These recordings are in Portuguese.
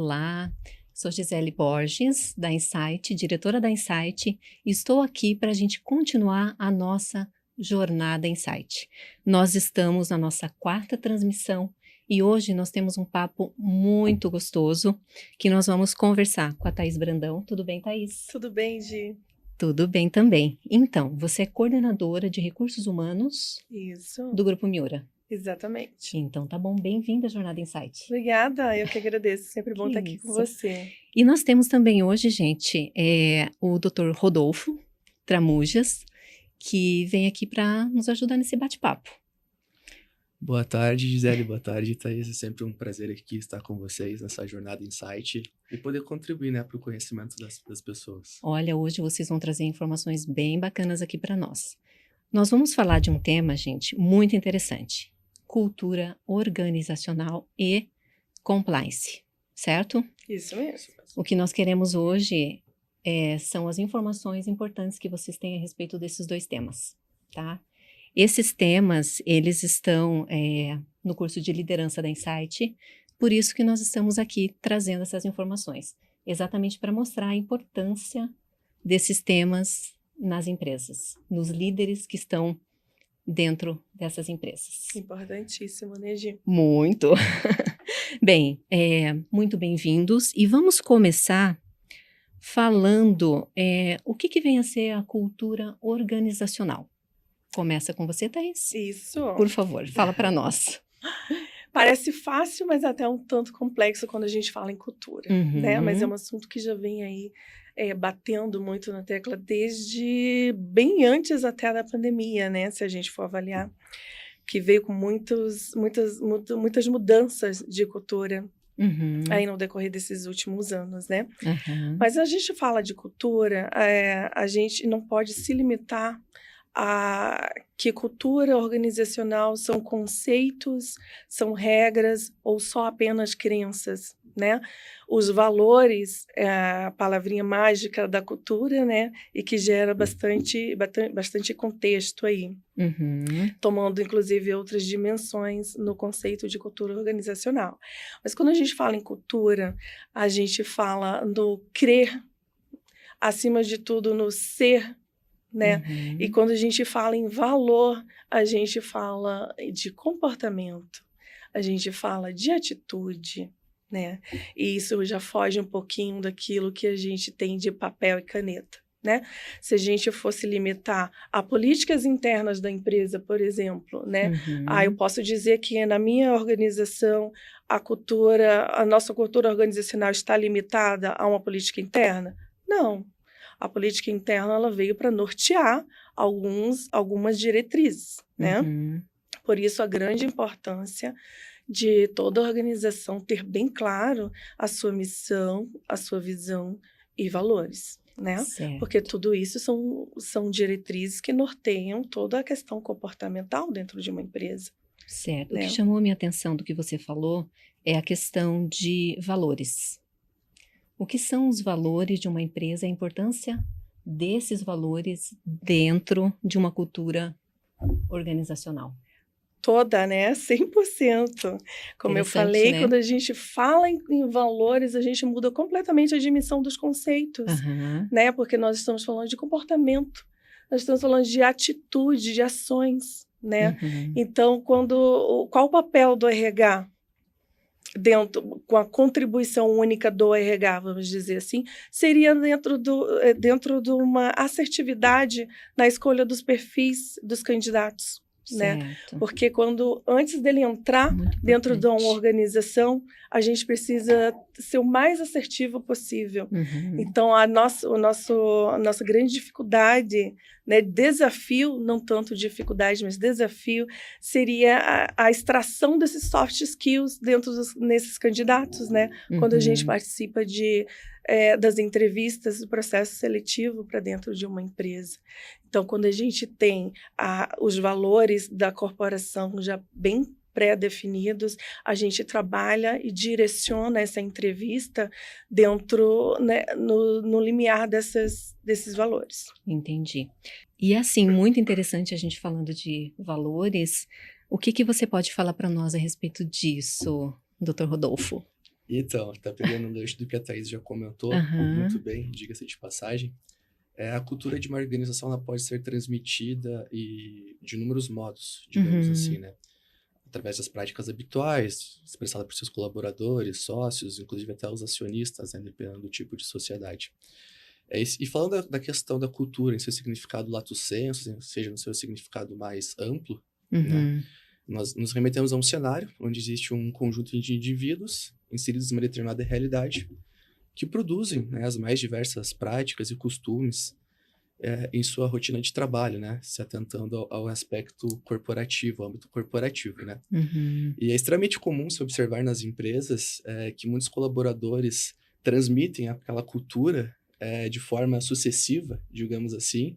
Olá, sou Gisele Borges, da Insight, diretora da Insight, e estou aqui para a gente continuar a nossa jornada Insight. Nós estamos na nossa 4ª transmissão e hoje nós temos um papo muito gostoso que nós vamos conversar com a Thaís Brandão. Tudo bem, Thaís? Tudo bem, Gi? Tudo bem também. Então, você é coordenadora de recursos humanos Isso, do Grupo Miura. exatamente. Então, tá bom, bem-vinda à Jornada Insight. Obrigada, eu que agradeço. Sempre bom Que estar aqui com isso. você. E nós temos também hoje, gente, o Dr. Rodolfo Tramujas, que vem aqui para nos ajudar nesse bate-papo. Boa tarde, Gisele. Boa tarde, Thaís. É sempre um prazer aqui estar com vocês nessa jornada Insight e poder contribuir, para o conhecimento das pessoas. Olha, hoje vocês vão trazer informações bem bacanas aqui para nós. Nós vamos falar de um tema, gente, muito interessante. Cultura organizacional e compliance, certo? Isso mesmo. O que nós queremos hoje são as informações importantes que vocês têm a respeito desses dois temas, tá? Esses temas, eles estão no curso de liderança da Insight, por isso que nós estamos aqui trazendo essas informações, exatamente para mostrar a importância desses temas nas empresas, nos líderes que estão dentro dessas empresas. Importantíssimo, né, Gi? Muito. Bem, muito bem-vindos e vamos começar falando o que vem a ser a cultura organizacional. Começa com você, Thaís. Isso. Por favor, fala para nós. Parece fácil, mas até um tanto complexo quando a gente fala em cultura, né? Mas é um assunto que já vem aí batendo muito na tecla desde bem antes até da pandemia, né? Se a gente for avaliar, que veio com muitas mudanças de cultura aí no decorrer desses últimos anos, né? Mas a gente fala de cultura, a gente não pode se limitar a que cultura organizacional são conceitos, são regras ou só apenas crenças, né? Os valores é a palavrinha mágica da cultura, né? E que gera bastante contexto aí, tomando inclusive outras dimensões no conceito de cultura organizacional. Mas quando a gente fala em cultura, a gente fala no crer, acima de tudo no ser, né? E quando a gente fala em valor, a gente fala de comportamento, a gente fala de atitude, né? E isso já foge um pouquinho daquilo que a gente tem de papel e caneta, né? Se a gente fosse limitar a políticas internas da empresa, por exemplo, né? Eu posso dizer que na minha organização a nossa cultura organizacional está limitada a uma política interna? Não. A política interna ela veio para nortear algumas diretrizes, né? Por isso a grande importância de toda organização ter bem claro a sua missão, a sua visão e valores, né? Certo. Porque tudo isso são diretrizes que norteiam toda a questão comportamental dentro de uma empresa. Certo. Né? O que chamou a minha atenção do que você falou é a questão de valores. O que são os valores de uma empresa, a importância desses valores dentro de uma cultura organizacional? Toda, né? 100%. Como eu falei, né? quando a gente fala em valores, a gente muda completamente a dimensão dos conceitos, né? Porque nós estamos falando de comportamento, nós estamos falando de atitude, de ações, né? Então, qual o papel do RH? Com a contribuição única do RH, vamos dizer assim, seria dentro de uma assertividade na escolha dos perfis dos candidatos, né? Porque antes dele entrar dentro de uma organização, a gente precisa ser o mais assertivo possível. Então, a nossa grande dificuldade, né, desafio, não tanto dificuldade, mas desafio, seria a extração desses soft skills nesses candidatos, né? Quando a gente participa das entrevistas, do processo seletivo para dentro de uma empresa. Então, quando a gente tem os valores da corporação já bem pré-definidos, a gente trabalha e direciona essa entrevista dentro, né, no limiar desses valores. Entendi. E assim, muito interessante a gente falando de valores, o que você pode falar para nós a respeito disso, Dr. Rodolfo? Então, tá pegando um gancho do que a Thaís já comentou, muito bem, diga-se de passagem. A cultura de uma organização ela pode ser transmitida de inúmeros modos, digamos assim, né? Através das práticas habituais, expressada por seus colaboradores, sócios, inclusive até os acionistas, né? Dependendo do tipo de sociedade. E falando da questão da cultura em seu significado lato sensu, seja no seu significado mais amplo, né? Nós nos remetemos a um cenário onde existe um conjunto de indivíduos inseridos em uma determinada realidade que produzem, né, as mais diversas práticas e costumes em sua rotina de trabalho, né? Se atentando ao aspecto corporativo, ao âmbito corporativo, né? E é extremamente comum se observar nas empresas que muitos colaboradores transmitem aquela cultura de forma sucessiva, digamos assim,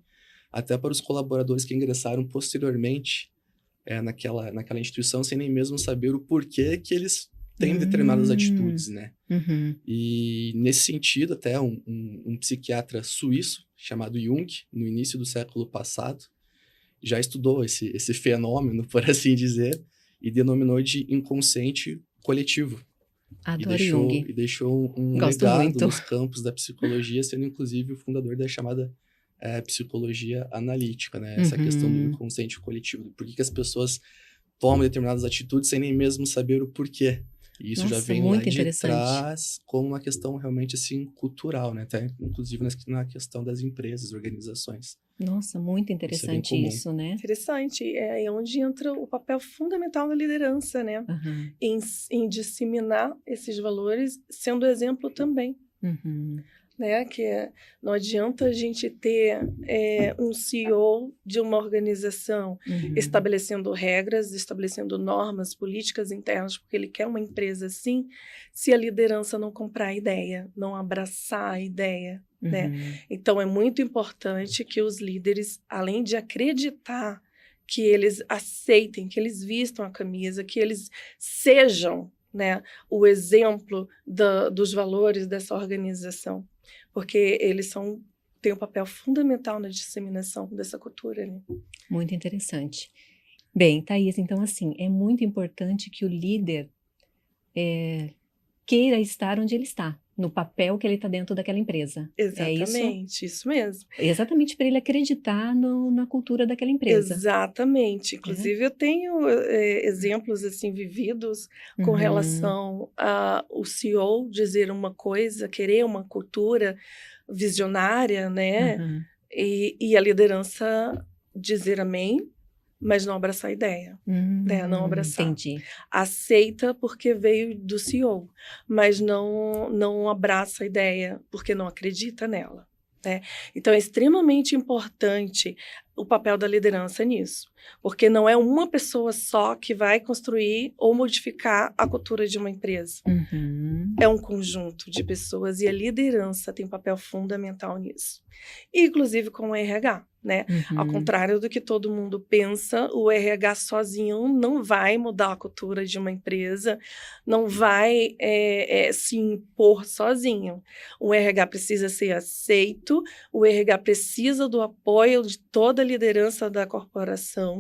até para os colaboradores que ingressaram posteriormente naquela instituição, sem nem mesmo saber o porquê que eles têm determinadas atitudes, né? E, nesse sentido, até um psiquiatra suíço, chamado Jung, no início do século passado, já estudou esse fenômeno, por assim dizer, e denominou de inconsciente coletivo. Adoro Jung. E deixou um Gosto legado muito. nos campos da psicologia, sendo inclusive o fundador da chamada psicologia analítica, né? Essa questão do inconsciente coletivo. Por que as pessoas tomam determinadas atitudes sem nem mesmo saber o porquê. E isso já vem lá de trás como uma questão realmente, assim, cultural, né? Até, inclusive, na questão das empresas, organizações. Nossa, muito interessante isso, né? Interessante. É onde entra o papel fundamental da liderança, né? Em disseminar esses valores, sendo exemplo também. Né? Que não adianta a gente ter um CEO de uma organização estabelecendo regras, estabelecendo normas, políticas internas, porque ele quer uma empresa assim, se a liderança não comprar a ideia, não abraçar a ideia. Né? Então, é muito importante que os líderes, além de acreditar, que eles aceitem, que eles vistam a camisa, que eles sejam, né, o exemplo dos valores dessa organização. Porque eles têm um papel fundamental na disseminação dessa cultura. Né? Muito interessante. Bem, Thaís, então assim, é muito importante que o líder queira estar onde ele está, no papel que ele está dentro daquela empresa. Exatamente, isso mesmo. Exatamente para ele acreditar na cultura daquela empresa. Exatamente. Inclusive, eu tenho exemplos assim vividos com relação ao CEO dizer uma coisa, querer uma cultura visionária, né? E a liderança dizer amém, mas não abraçar a ideia, né? Não abraçar. Entendi. Aceita porque veio do CEO, mas não abraça a ideia porque não acredita nela. Né? Então, é extremamente importante o papel da liderança nisso, porque não é uma pessoa só que vai construir ou modificar a cultura de uma empresa. É um conjunto de pessoas e a liderança tem um papel fundamental nisso. Inclusive com o RH, né? Ao contrário do que todo mundo pensa, o RH sozinho não vai mudar a cultura de uma empresa, não vai se impor sozinho. O RH precisa ser aceito, o RH precisa do apoio de toda a liderança da corporação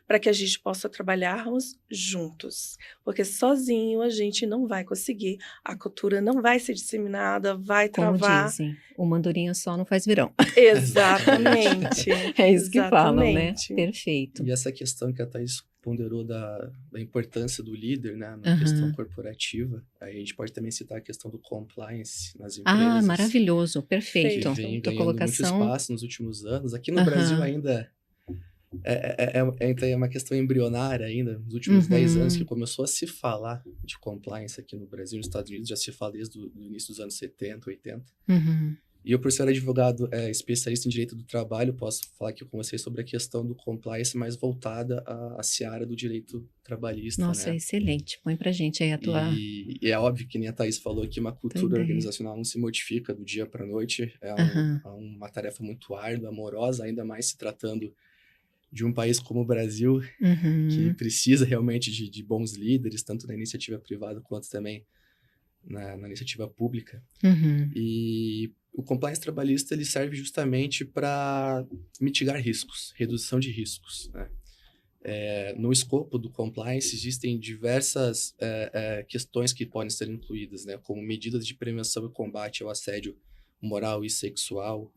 para que a gente possa trabalharmos juntos. Porque sozinho a gente não vai conseguir, a cultura não vai ser disseminada, vai travar. Como dizem, uma andorinha só não faz verão. Exatamente. É isso que falam, né? Perfeito. E essa questão que a Thaís ponderou da importância do líder, né, na questão corporativa, aí a gente pode também citar a questão do compliance nas empresas. Ah, maravilhoso, perfeito. Que vem ganhando muito espaço nos últimos anos. Aqui no Brasil ainda é uma questão embrionária ainda, nos últimos 10 anos que começou a se falar de compliance aqui no Brasil. Nos Estados Unidos já se fala desde o início dos anos 70, 80. E eu, por ser advogado especialista em direito do trabalho, posso falar aqui com vocês sobre a questão do compliance mais voltada à seara do direito trabalhista. Nossa, né? Excelente. Põe pra gente aí a tua... E é óbvio que nem a Thaís falou que uma cultura organizacional não se modifica do dia para a noite. É uma tarefa muito árdua, amorosa, ainda mais se tratando de um país como o Brasil, que precisa realmente de bons líderes, tanto na iniciativa privada quanto também na iniciativa pública. E o compliance trabalhista ele serve justamente para mitigar riscos, redução de riscos, né? No escopo do compliance, existem diversas questões que podem ser incluídas, né? Como medidas de prevenção e combate ao assédio moral e sexual,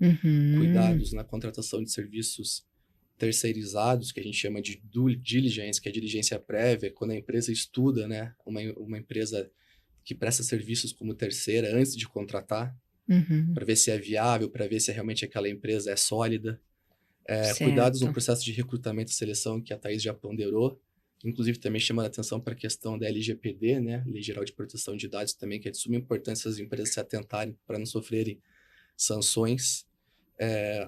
cuidados na contratação de serviços terceirizados, que a gente chama de due diligence, que é a diligência prévia, quando a empresa estuda, né? Uma empresa que presta serviços como terceira antes de contratar, para ver se é viável, para ver se realmente aquela empresa é sólida. Cuidados no processo de recrutamento e seleção, que a Thaís já ponderou, inclusive também chamando a atenção para a questão da LGPD, né? Lei Geral de Proteção de Dados também, que é de suma importância as empresas se atentarem para não sofrerem sanções.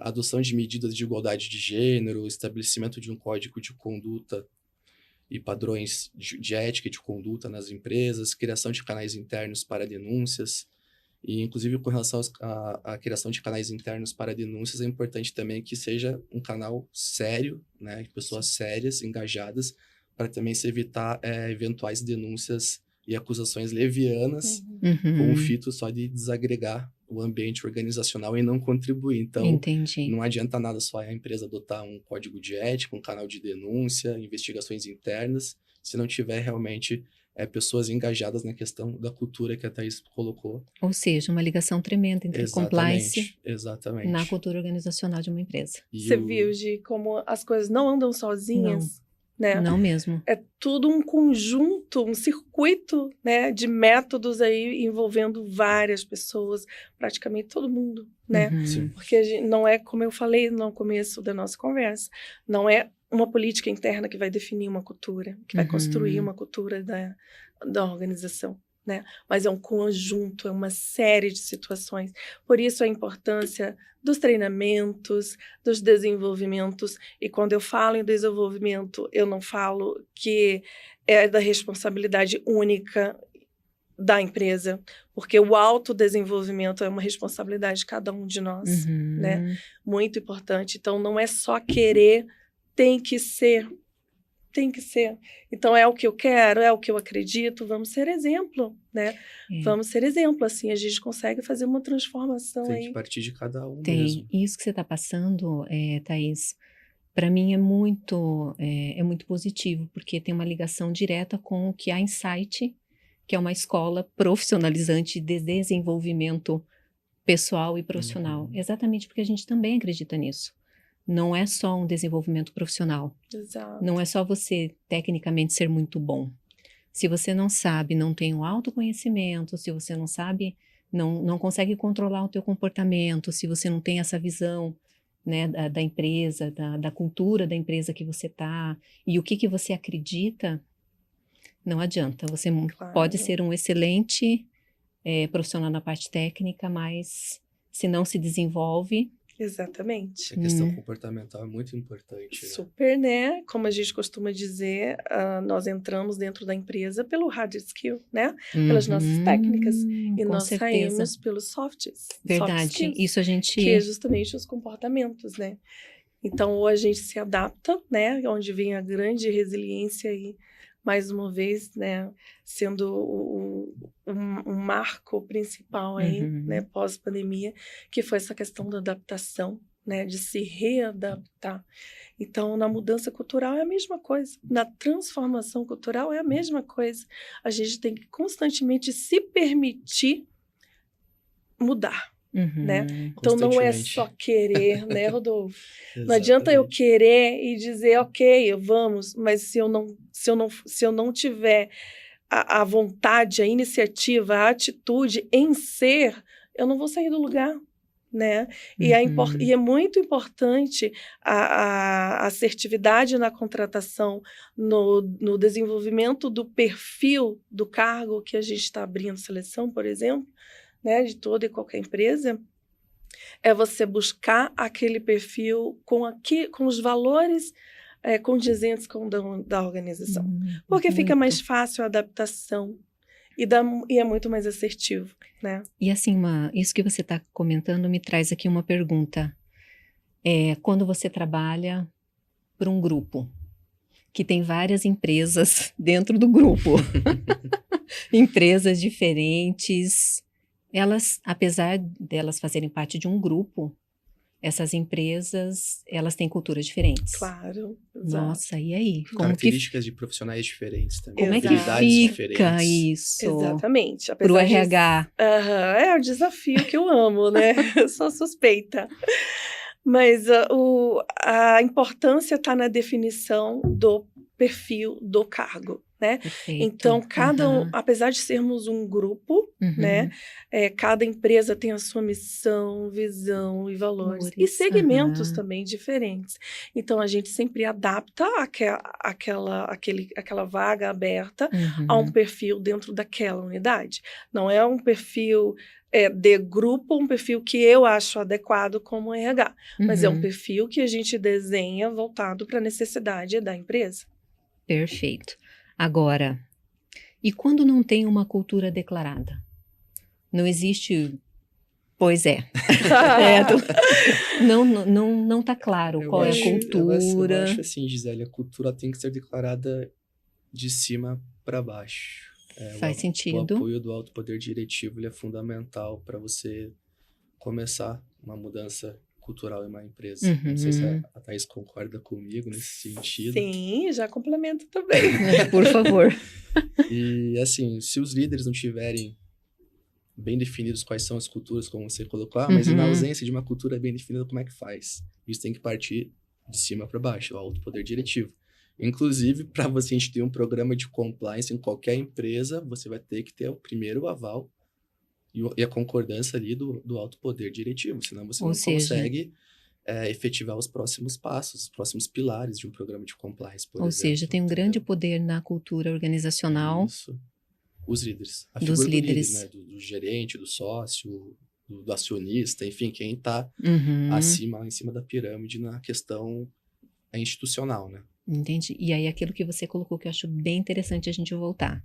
Adoção de medidas de igualdade de gênero, estabelecimento de um código de conduta e padrões de ética e de conduta nas empresas, criação de canais internos para denúncias. E, inclusive, com relação à criação de canais internos para denúncias, é importante também que seja um canal sério, né, de pessoas sérias, engajadas, para também se evitar eventuais denúncias e acusações levianas, com o fito só de desagregar o ambiente organizacional e não contribuir. Então, não adianta nada só a empresa adotar um código de ética, um canal de denúncia, investigações internas, se não tiver realmente pessoas engajadas na questão da cultura que a Thaís colocou. Ou seja, uma ligação tremenda entre compliance exatamente. na cultura organizacional de uma empresa. Você viu, Gi, como as coisas não andam sozinhas? Né? Não mesmo. É tudo um conjunto, um circuito, né, de métodos aí envolvendo várias pessoas, praticamente todo mundo, né? Porque não é, como eu falei no começo da nossa conversa, não é uma política interna que vai definir uma cultura, que vai construir uma cultura da organização, né? Mas é um conjunto, é uma série de situações. Por isso a importância dos treinamentos, dos desenvolvimentos. E quando eu falo em desenvolvimento, eu não falo que é da responsabilidade única da empresa, porque o autodesenvolvimento é uma responsabilidade de cada um de nós, né? Muito importante. Então, não é só querer, tem que ser. Então, é o que eu quero, é o que eu acredito, vamos ser exemplo, né? Vamos ser exemplo, assim, a gente consegue fazer uma transformação aí. Tem que partir de cada um mesmo. Isso que você está passando, Thaís, para mim é muito positivo, porque tem uma ligação direta com o que a Insight, que é uma escola profissionalizante de desenvolvimento pessoal e profissional. Exatamente porque a gente também acredita nisso. Não é só um desenvolvimento profissional. Exato. Não é só você tecnicamente ser muito bom. Se você não sabe, não tem um autoconhecimento, se você não sabe, não consegue controlar o teu comportamento, se você não tem essa visão, né, da empresa, da cultura da empresa que você está e o que você acredita, não adianta. Você pode ser um excelente profissional na parte técnica, mas se não se desenvolve... Exatamente. A questão comportamental é muito importante. Super, né? Como a gente costuma dizer, nós entramos dentro da empresa pelo hard skill, né? Pelas nossas técnicas. E nós saímos pelos softs. Verdade. Soft skills, isso a gente... Que é justamente os comportamentos, né? Então, ou a gente se adapta, né? Onde vem a grande resiliência aí, mais uma vez, né? Sendo um marco principal aí, né? Pós-pandemia, que foi essa questão da adaptação, né? De se readaptar. Então, na mudança cultural é a mesma coisa. Na transformação cultural é a mesma coisa. A gente tem que constantemente se permitir mudar. Né? Então não é só querer, né, Rodolfo? Não adianta eu querer e dizer, ok, vamos, mas se eu não tiver a vontade, a iniciativa, a atitude em ser, eu não vou sair do lugar, né? E é muito importante a assertividade na contratação, no desenvolvimento do perfil do cargo que a gente está abrindo seleção, por exemplo, né, de toda e qualquer empresa, é você buscar aquele perfil com os valores condizentes com o da organização. Porque fica mais fácil a adaptação e é muito mais assertivo, né? E assim, isso que você está comentando me traz aqui uma pergunta. Quando você trabalha para um grupo, que tem várias empresas dentro do grupo, empresas diferentes... Elas, apesar delas fazerem parte de um grupo, essas empresas, elas têm culturas diferentes. Claro. Nossa, e aí? Características de profissionais diferentes também. Como é que fica isso? Exatamente. Para o RH. É o desafio que eu amo, né? Eu sou suspeita. Mas a importância está na definição do perfil do cargo, né? Perfeito. Então, apesar de sermos um grupo, né? Cada empresa tem a sua missão, visão e valores. E segmentos também diferentes. Então, a gente sempre adapta aquela vaga aberta a um perfil dentro daquela unidade. Não é um perfil de grupo, um perfil que eu acho adequado como RH. Mas é um perfil que a gente desenha voltado para a necessidade da empresa. Perfeito. Agora, e quando não tem uma cultura declarada? Não existe... Pois é. Não está claro qual é a cultura. Eu acho assim, Gisele, a cultura tem que ser declarada de cima para baixo. Faz sentido. O apoio do alto poder diretivo ele é fundamental para você começar uma mudança cultural em uma empresa. Não sei se a Thaís concorda comigo nesse sentido. Sim, já complemento também. Por favor. E assim, se os líderes não tiverem bem definidos quais são as culturas, como você colocou, mas na ausência de uma cultura bem definida, como é que faz? Isso tem que partir de cima para baixo, o alto poder diretivo. Inclusive, para a gente ter um programa de compliance em qualquer empresa, você vai ter que ter o primeiro aval e a concordância ali do alto poder diretivo, senão você não consegue efetivar os próximos passos, os próximos pilares de um programa de compliance, por exemplo. Ou seja, tem um grande poder na cultura organizacional. Isso. Os líderes. A dos figura líderes. Do líder, né? Do gerente, do sócio, do acionista, enfim, quem está em cima da pirâmide na questão institucional, né? Entendi. E aí aquilo que você colocou que eu acho bem interessante a gente voltar.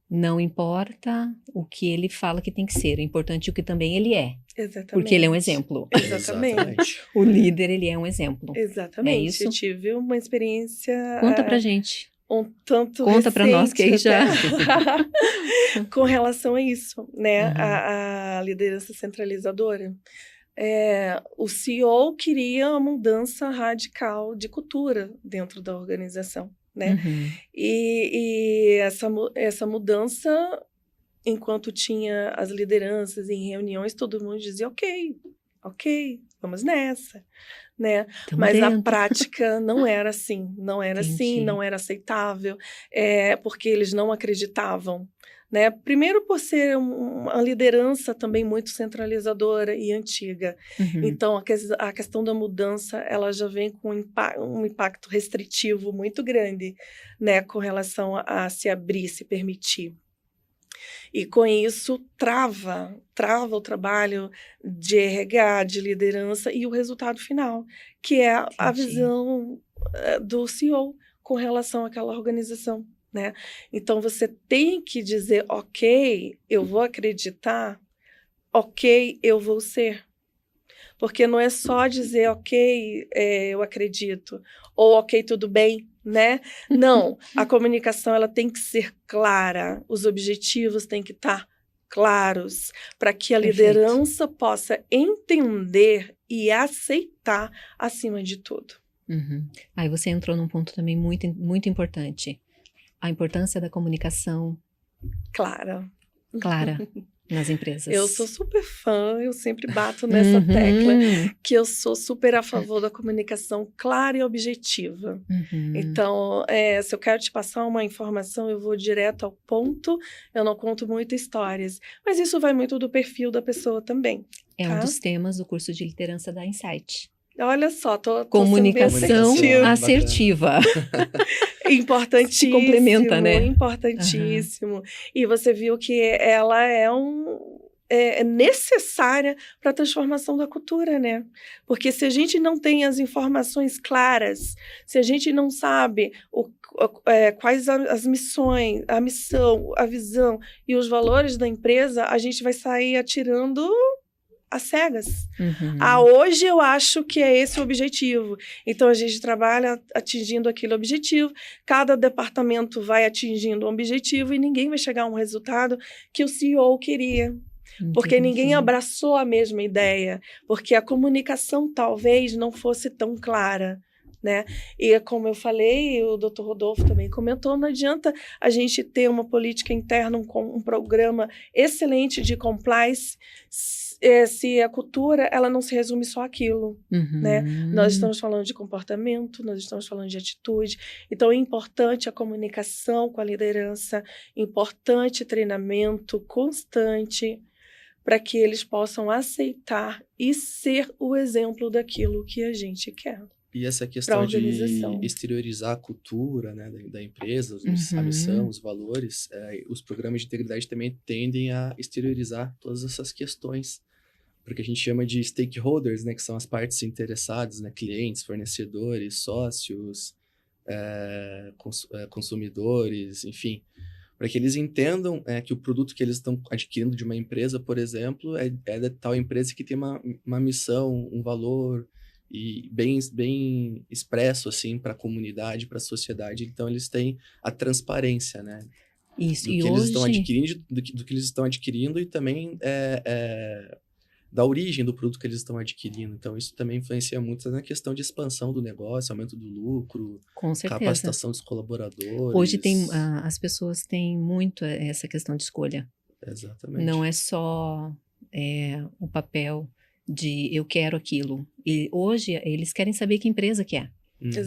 Não importa o que ele fala que tem que ser, é importante o que também ele é. Exatamente. Porque ele é um exemplo. Exatamente. O líder, ele é um exemplo. Exatamente. É isso? Eu tive uma experiência... Conta pra gente. Um tanto Conta pra nós que aí já... com relação a isso, né? A liderança centralizadora. O CEO queria uma mudança radical de cultura dentro da organização, né? E essa mudança, enquanto tinha as lideranças em reuniões, todo mundo dizia, ok, vamos nessa, né? Mas na prática não era assim, não era assim, não era aceitável, porque eles não acreditavam, né? Primeiro por ser uma liderança também muito centralizadora e antiga. Então, a questão da mudança, ela já vem com um impacto restritivo muito grande, né? Com relação a se abrir, se permitir. E com isso trava o trabalho de RH, de liderança e o resultado final, que é a visão do CEO com relação àquela organização, né? Então você tem que dizer, ok, eu vou acreditar, ok, eu vou ser. Porque não é só dizer, ok, eu acredito, ou ok, tudo bem, né? Não, a comunicação ela tem que ser clara, os objetivos têm que estar claros, para que a liderança possa entender e aceitar acima de tudo. Aí você entrou num ponto também muito, muito importante, a importância da comunicação clara nas empresas. Eu sou super fã, eu sempre bato nessa tecla, que eu sou super a favor da comunicação clara e objetiva. Então, se eu quero te passar uma informação, eu vou direto ao ponto, eu não conto muitas histórias. Mas isso vai muito do perfil da pessoa também. É um dos temas do curso de liderança da Insight. Olha só, tô comunicação assertiva. Importantíssimo. Se complementa, né? Importantíssimo. E você viu que ela é necessária para a transformação da cultura, né? Porque se a gente não tem as informações claras, se a gente não sabe quais as missões, a missão, a visão e os valores da empresa, a gente vai sair atirando às cegas. Hoje eu acho que é esse o objetivo. Então, a gente trabalha atingindo aquele objetivo, cada departamento vai atingindo um objetivo e ninguém vai chegar a um resultado que o CEO queria. Porque ninguém abraçou a mesma ideia, porque a comunicação talvez não fosse tão clara, né? E como eu falei, o Dr. Rodolfo também comentou, não adianta a gente ter uma política interna, um programa excelente de compliance, se a cultura ela não se resume só àquilo, né? Nós estamos falando de comportamento, nós estamos falando de atitude, então é importante a comunicação com a liderança, importante treinamento constante, para que eles possam aceitar e ser o exemplo daquilo que a gente quer. E essa questão de exteriorizar a cultura, né, da empresa, a missão, os valores, os programas de integridade também tendem a exteriorizar todas essas questões, porque a gente chama de stakeholders, né, que são as partes interessadas, né, clientes, fornecedores, sócios, consumidores, enfim, para que eles entendam que o produto que eles estão adquirindo de uma empresa, por exemplo, é da tal empresa que tem uma missão, um valor, e bem expresso, assim, para a comunidade, para a sociedade. Então, eles têm a transparência, né? Isso, do que eles estão adquirindo, do que eles estão adquirindo e também da origem do produto que eles estão adquirindo. Então, isso também influencia muito na questão de expansão do negócio, aumento do lucro, com certeza, capacitação dos colaboradores. Hoje as pessoas têm muito essa questão de escolha. Exatamente. Não é só o papel de eu quero aquilo. E hoje eles querem saber que empresa que é.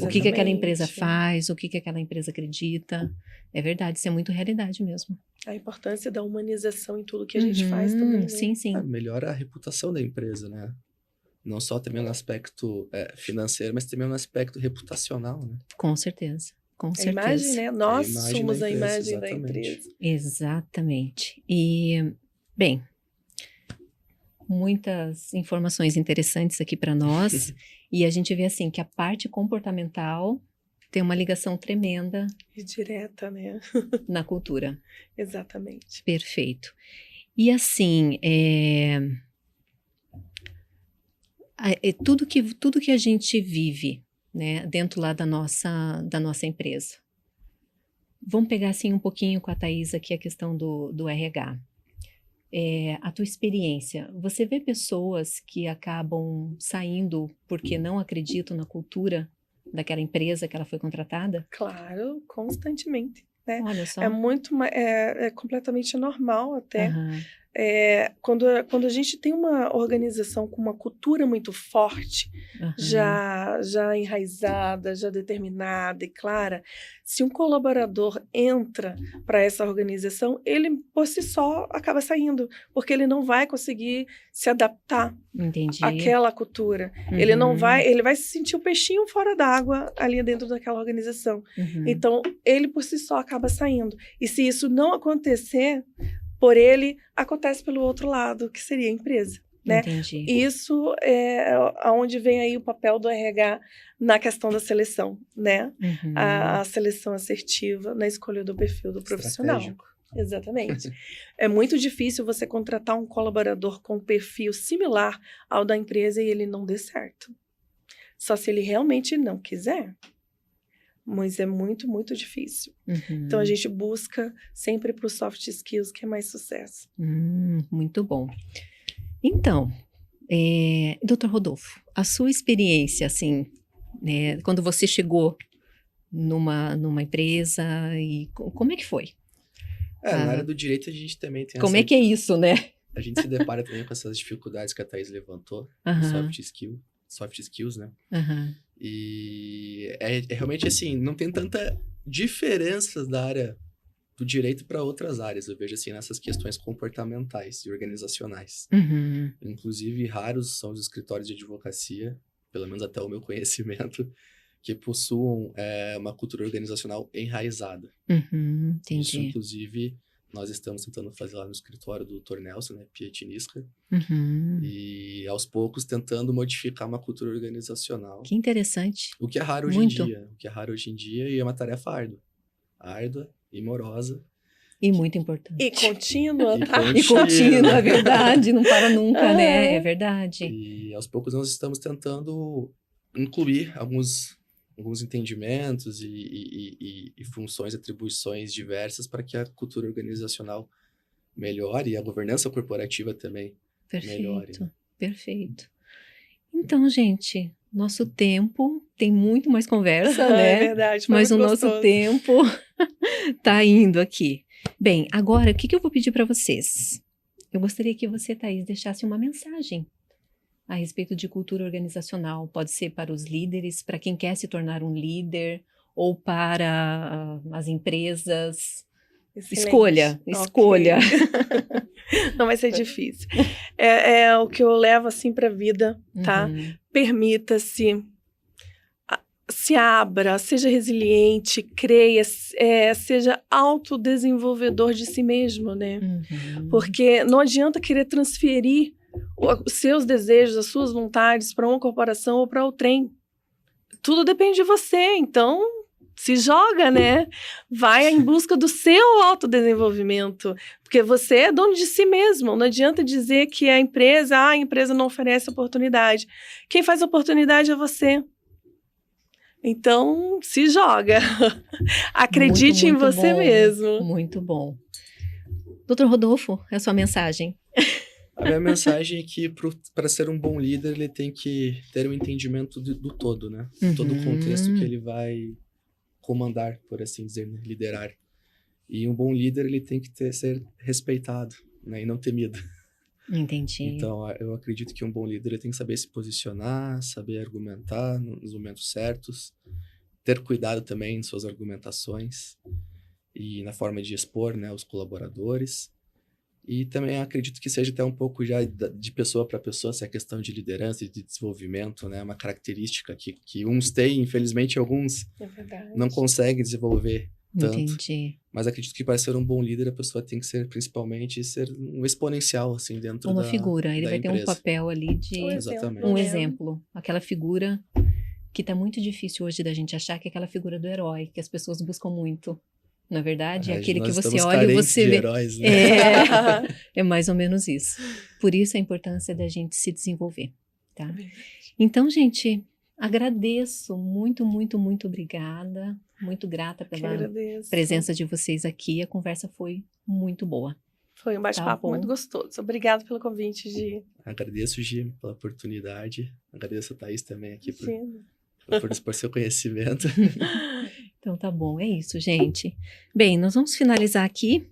O que aquela empresa faz, o que aquela empresa acredita. É verdade, isso é muito realidade mesmo. A importância da humanização em tudo que a gente faz também. Né? Sim, sim. Melhora a reputação da empresa, né? Não só também no aspecto financeiro, mas também no aspecto reputacional, né? Com certeza. Com certeza. A imagem, né? Nós somos a imagem da empresa. Exatamente. E, bem, muitas informações interessantes aqui para nós. E a gente vê assim que a parte comportamental tem uma ligação tremenda e direta, né? na cultura. Exatamente. Perfeito. E assim, tudo que a gente vive, né, dentro lá da nossa empresa. Vamos pegar assim um pouquinho com a Thaís aqui a questão do RH. A tua experiência, você vê pessoas que acabam saindo porque não acreditam na cultura daquela empresa que ela foi contratada? Claro, constantemente, né? Olha só. É completamente normal até. Quando a gente tem uma organização com uma cultura muito forte, já enraizada, já determinada e clara, se um colaborador entra para essa organização, ele por si só acaba saindo, porque ele não vai conseguir se adaptar àquela cultura. Ele vai se sentir o peixinho fora d'água ali dentro daquela organização. Então, ele por si só acaba saindo. E se isso não acontecer por ele, acontece pelo outro lado, que seria a empresa, né? Entendi. Isso é onde vem aí o papel do RH na questão da seleção, né? A seleção assertiva na escolha do perfil do profissional. Exatamente. É muito difícil você contratar um colaborador com um perfil similar ao da empresa e ele não dê certo. Só se ele realmente não quiser. Mas é muito, muito difícil. Então, a gente busca sempre para os soft skills, que é mais sucesso. Muito bom. Então, Dr. Rodolfo, a sua experiência, assim, quando você chegou numa empresa, e como é que foi? Na área do direito, a gente também tem Como é que é isso, né? A gente se depara também com essas dificuldades que a Thaís levantou, soft skills, né? E realmente assim, não tem tanta diferença da área do direito para outras áreas. Eu vejo assim nessas questões comportamentais e organizacionais. Inclusive, raros são os escritórios de advocacia, pelo menos até o meu conhecimento, que possuam uma cultura organizacional enraizada. Entendi. Isso, inclusive, nós estamos tentando fazer lá no escritório do Dr. Nelson, né, Pietinisca, e aos poucos tentando modificar uma cultura organizacional. Que interessante. O que é raro hoje em dia. E é uma tarefa árdua e morosa. E muito importante. E contínua, tá? E contínua, é verdade, não para nunca, né? É verdade. E aos poucos nós estamos tentando incluir alguns entendimentos e funções, atribuições diversas para que a cultura organizacional melhore e a governança corporativa também melhore. Né? Perfeito. Então, gente, nosso tempo tem muito mais conversa, né? É verdade, foi mas o gostoso. Nosso tempo tá indo aqui. Bem, agora, o que eu vou pedir para vocês? Eu gostaria que você, Thaís, deixasse uma mensagem a respeito de cultura organizacional. Pode ser para os líderes, para quem quer se tornar um líder, ou para as empresas. Excelente. Escolha. Não vai ser difícil. É o que eu levo assim para a vida, tá? Permita-se, se abra, seja resiliente, creia, seja autodesenvolvedor de si mesmo, né? Porque não adianta querer transferir os seus desejos, as suas vontades para uma corporação ou para outrem. Tudo depende de você, então se joga, né? Vai em busca do seu autodesenvolvimento, porque você é dono de si mesmo. Não adianta dizer que a empresa não oferece oportunidade. Quem faz oportunidade é você. Então, se joga. Acredite em você mesmo. Muito bom. Dr. Rodolfo, é a sua mensagem. A minha mensagem é que para ser um bom líder, ele tem que ter um entendimento do todo, né? Todo o contexto que ele vai comandar, por assim dizer, né? Liderar. E um bom líder, ele tem que ser respeitado, né? E não temido. Entendi. Então, eu acredito que um bom líder ele tem que saber se posicionar, saber argumentar nos momentos certos, ter cuidado também em suas argumentações e na forma de expor, né, os colaboradores. E também acredito que seja até um pouco já de pessoa para pessoa, essa questão de liderança e de desenvolvimento, né? Uma característica que uns têm, infelizmente alguns não conseguem desenvolver tanto. Entendi. Mas acredito que para ser um bom líder, a pessoa tem que ser, principalmente, ser um exponencial, assim, dentro da figura, ele vai empresa. ter um papel ali de Exatamente. um exemplo. Aquela figura que tá muito difícil hoje da gente achar, que é aquela figura do herói, que as pessoas buscam muito. Na verdade, é aquele que você olha e você vê. Heróis, né? É mais ou menos isso. Por isso a importância da gente se desenvolver, tá? Então, gente, agradeço muito, muito, muito obrigada. Muito grata pela presença de vocês aqui. A conversa foi muito boa. Foi um bate-papo muito gostoso. Obrigada pelo convite, Gi. Agradeço, Gi, pela oportunidade. Agradeço a Thaís também aqui por seu conhecimento. Então tá bom, é isso, gente. Bem, nós vamos finalizar aqui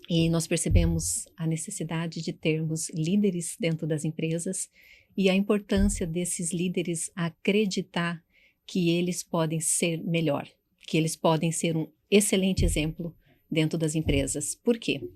e nós percebemos a necessidade de termos líderes dentro das empresas e a importância desses líderes acreditar que eles podem ser melhor, que eles podem ser um excelente exemplo dentro das empresas. Por quê?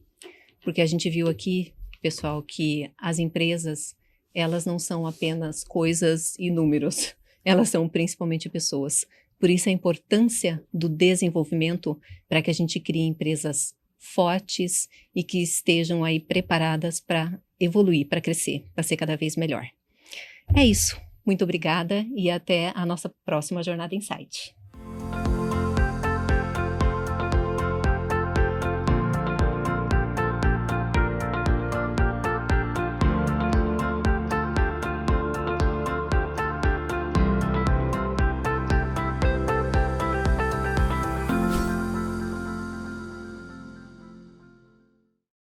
Porque a gente viu aqui, pessoal, que as empresas, elas não são apenas coisas e números, elas são principalmente pessoas. Por isso a importância do desenvolvimento para que a gente crie empresas fortes e que estejam aí preparadas para evoluir, para crescer, para ser cada vez melhor. É isso. Muito obrigada e até a nossa próxima Jornada Insight.